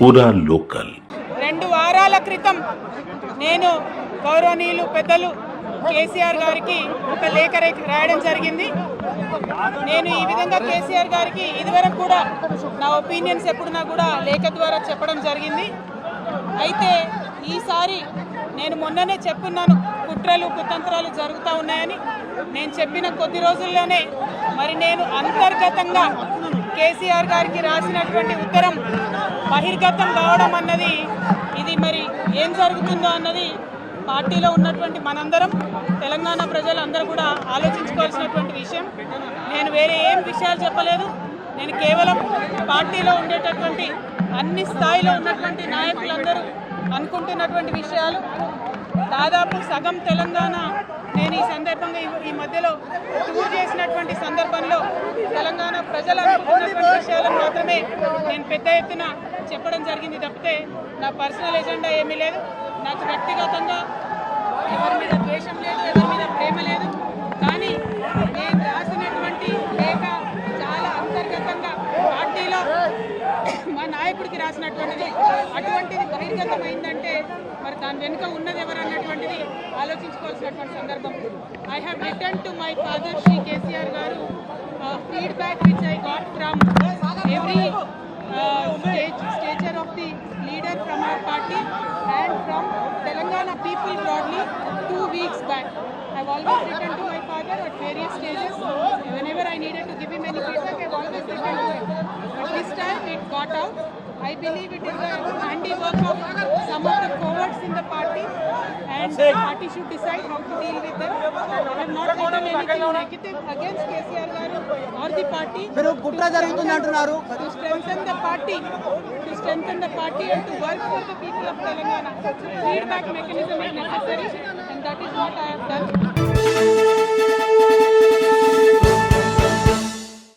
పూరా లోకల్ 2 వారాల క్రితం నేను గౌరవనీయులు పెద్దలు కేసీఆర్ గారికి ఒక లేఖ రాయడం జరిగింది. నేను ఈ విధంగా కేసీఆర్ గారికి ఇదివరకు కూడా నా ఒపీనియన్స్ ఎప్పుడున్నా కూడా లేఖ ద్వారా చెప్పడం జరిగింది. అయితే ఈసారి నేను మొన్ననే చెప్పున్నాను, కుట్రలు కుతంత్రాలు జరుగుతూ ఉన్నాయని. నేను చెప్పిన కొద్ది రోజుల్లోనే మరి నేను అంతర్గతంగా కేసీఆర్ గారికి రాసినటువంటి ఉత్తరం బహిర్గతం కావడం అన్నది, ఇది మరి ఏం జరుగుతుందో అన్నది పార్టీలో ఉన్నటువంటి మనందరం, తెలంగాణ ప్రజలందరూ కూడా ఆలోచించుకోవాల్సినటువంటి విషయం. నేను వేరే ఏం విషయాలు చెప్పలేదు. నేను కేవలం పార్టీలో ఉండేటటువంటి అన్ని స్థాయిలో ఉన్నటువంటి నాయకులందరూ అనుకుంటున్నటువంటి విషయాలు. దాదాపు సగం తెలంగాణ నేను ఈ సందర్భంగా ఈ మధ్యలో టూర్ చేసినటువంటి సందర్భంలో తెలంగాణ ప్రజలు అనుకుంటున్నటువంటి విషయాలను మాత్రమే నేను పెద్ద ఎత్తున చెప్పడం జరిగింది తప్పితే నా పర్సనల్ ఎజెండా ఏమీ లేదు. నాకు వ్యక్తిగతంగా ఎవరి మీద ద్వేషం లేదు, ఎవరి మీద ప్రేమ లేదు. కానీ నేను రాసినటువంటి లేఖ చాలా అంతర్గతంగా పార్టీలో మా నాయకుడికి రాసినటువంటిది. అటువంటిది బహిర్గతమైందంటే మరి దాని వెనుక ఉన్నది ఎవరన్నటువంటిది ఆలోచించుకోవాల్సినటువంటి సందర్భం. I have return to my father Shri KCR గారు feedback which I got from every stature of the leader from our party and from Telangana people broadly 2 weeks back. I've always written to my father at various stages. Whenever I needed to give him any feedback, I've always written to him. But this time it got out. I believe it is the handiwork of some of the cowards in the party, and the party should decide how to deal with them. I have not written anything negative against KCR garu or the party. To strengthen the party and to work for the people of Telangana. Feedback mechanism is necessary, and that is what I have done.